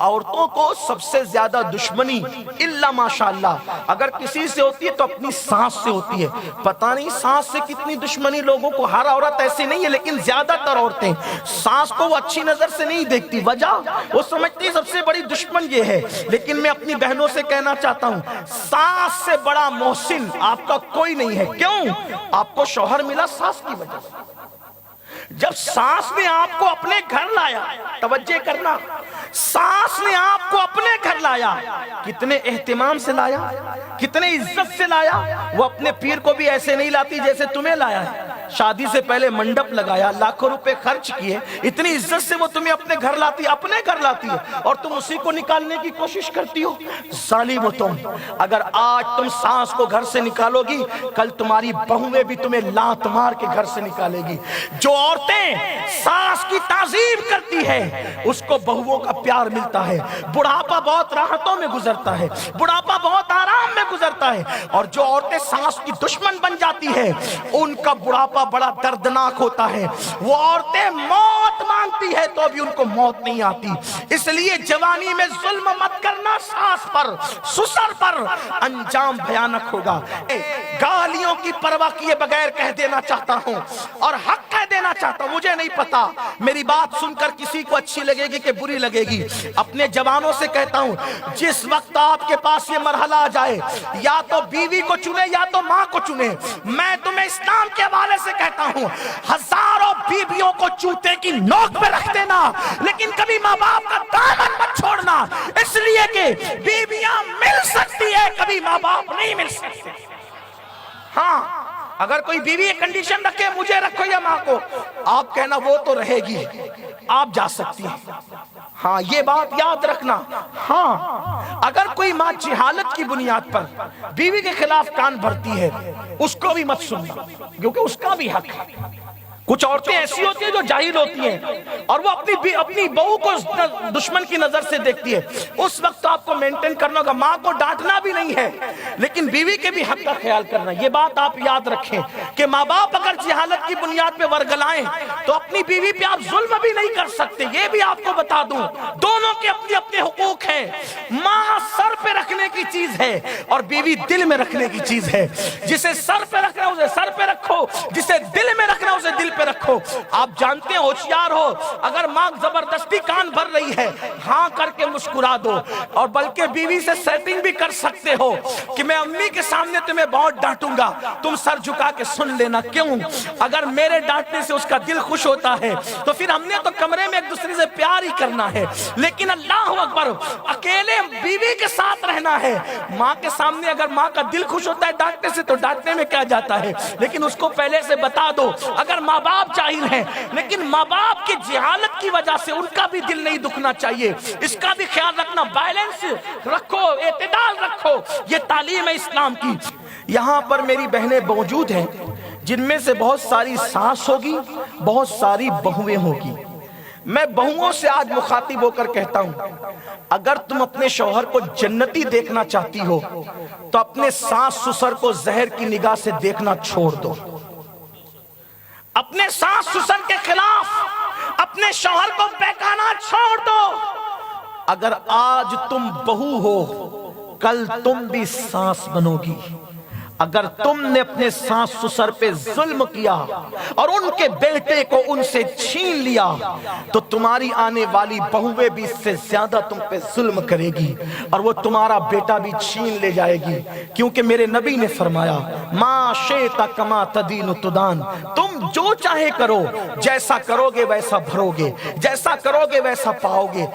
عورتوں کو سب سے زیادہ دشمنی الا ماشاءاللہ اگر کسی سے ہوتی ہے تو اپنی سانس سے ہوتی ہے. پتہ نہیں سانس سے کتنی دشمنی لوگوں کو. ہر عورت ایسی نہیں ہے لیکن زیادہ تر عورتیں سانس کو وہ اچھی نظر سے نہیں دیکھتی. وجہ وہ سمجھتی سب سے بڑی دشمن یہ ہے. لیکن میں اپنی بہنوں سے کہنا چاہتا ہوں سانس سے بڑا محسن آپ کا کوئی نہیں ہے. کیوں؟ آپ کو شوہر ملا سانس کی وجہ سے. جب سانس نے آپ کو اپنے گھر لایا, توجہ کرنا, سانس نے آپ کو اپنے گھر لایا, کتنے اہتمام سے لایا, کتنے عزت سے لایا. وہ اپنے پیر کو بھی ایسے نہیں لاتی جیسے تمہیں لایا ہے. شادی سے پہلے منڈپ لگایا, لاکھوں روپے خرچ کیے, اتنی عزت سے وہ تمہیں اپنے گھر لاتی, اپنے گھر لاتی ہے, اور تم اسی کو نکالنے کی کوشش کرتی ہو. ظالم ہو تم. اگر آج تم سانس کو گھر سے نکالو گی, کل تمہاری بہویں بھی تمہیں لات مار کے گھر سے نکالے گی. جو عورتیں سانس کی تعظیم کرتی ہے اس کو بہووں کا پیار ملتا ہے. بڑھاپا بہت راحتوں میں گزرتا ہے, بڑھاپا بہت آرام میں گزرتا ہے. اور جو عورتیں سانس کی دشمن بن جاتی ہے ان کا بڑھاپا بڑا دردناک ہوتا ہے. وہ عورتیں موت مانگتی ہے تو بھی ان کو موت نہیں آتی. اس لیے جوانی میں ظلم مت کرنا سانس پر, سسر پر, انجام بھیانک ہوگا. گالیوں کی پرواہ کیے بغیر کہہ دینا چاہتا ہوں اور حق کہہ دینا چاہتا ہوں. مجھے نہیں پتا میری بات سن کر کسی کو اچھی لگے گی کہ بری لگے گی. اپنے جوانوں سے کہتا ہوں جس وقت آپ کے پاس یہ مرحلہ آ جائے یا تو بیوی کو چنے یا تو ماں کو چنے, میں تمہیں اسلام کے حوالے سے کہتا ہوں ہزاروں بیویوں کو جوتے کی نوک پہ رکھ دینا لیکن کبھی ماں باپ کا دامن مت چھوڑنا. اس لیے کہ بیویاں مل سکتی ہے, کبھی ماں باپ نہیں مل سکتے. ہاں اگر کوئی بیوی ایک کنڈیشن رکھے مجھے رکھو یا ماں کو, آپ کہنا وہ تو رہے گی, آپ جا سکتی ہیں. ہاں یہ بات یاد رکھنا. ہاں اگر کوئی ماں جہالت کی بنیاد پر بیوی کے خلاف کان بھرتی ہے اس کو بھی مت سننا کیونکہ اس کا بھی حق ہے. کچھ عورتیں ایسی ہوتی ہیں جو جاہل ہوتی ہیں اور وہ اپنی بہو کو دشمن کی نظر سے دیکھتی ہے. اس وقت آپ کو مینٹین کرنا ہوگا. ماں کو ڈانٹنا بھی نہیں ہے لیکن بیوی کے بھی حق کا خیال کرنا. یہ بات آپ یاد رکھیں کہ ماں باپ اگر جہالت کی بنیاد پہ ورگلائیں تو اپنی بیوی پہ آپ ظلم بھی نہیں کر سکتے. یہ بھی آپ کو بتا دوں دونوں کے اپنے اپنے حقوق ہیں. ماں سر پہ رکھنے کی چیز ہے اور بیوی دل میں رکھنے کی چیز ہے. جسے سر پہ رکھنا اسے سر پہ رکھو, جسے دل میں رکھنا اسے دل پہ رکھو. آپ جانتے ہیں ہوشیار ہو, اگر ماں زبردستی کان بھر رہی ہے ہاں کر کے مسکرا دو, اور بلکہ بیوی سے سیٹنگ بھی کر سکتے ہو کہ میں امی کے سامنے تمہیں بہت ڈانٹوں گا, تم سر جھکا کے سن لینا. کیوں؟ اگر میرے ڈانٹنے سے اس کا دل خوش ہوتا ہے تو پھر ہم نے تو کمرے میں ایک دوسرے سے پیار ہی کرنا ہے. لیکن اللہ اکبر, اکیلے بیوی کے ساتھ رہنا ہے. ماں کے سامنے اگر ماں کا دل خوش ہوتا ہے ڈانٹنے سے تو ڈانٹنے میں کیا جاتا ہے, لیکن اس کو پہلے سے بتا دو. اگر ماں باپ جاہل ہیں لیکن ماں باپ کی جہالت کی وجہ سے ان کا بھی دل نہیں دکھنا چاہیے, اس کا بھی خیال رکھنا. بیلنس رکھو, اعتدال رکھو, یہ تعلیم ہے اسلام کی. یہاں پر میری بہنیں موجود ہیں جن میں سے بہت ساری ساس ہوگی, بہت ساری بہویں ہوگی. میں بہوؤں سے آج مخاطب ہو کر کہتا ہوں اگر تم اپنے شوہر کو جنتی دیکھنا چاہتی ہو تو اپنے ساس سسر کو زہر کی نگاہ سے دیکھنا چھوڑ دو. اپنے ساس سسر کے خلاف اپنے شوہر کو بہکانا چھوڑ دو. اگر آج تم بہو ہو کل تم بھی ساس بنو گی. اگر تم نے اپنے ساس سسر پہ ظلم کیا اور ان کے بیٹے کو ان سے چھین لیا تو تمہاری آنے والی بہویں بھی اس سے زیادہ تم پہ ظلم کرے گی اور وہ تمہارا بیٹا بھی چھین لے جائے گی. کیونکہ میرے نبی نے فرمایا ما شئت کما تدین تدان, تم جو چاہے کرو, جیسا کرو گے ویسا بھرو گے, جیسا کرو گے ویسا پاؤ گے.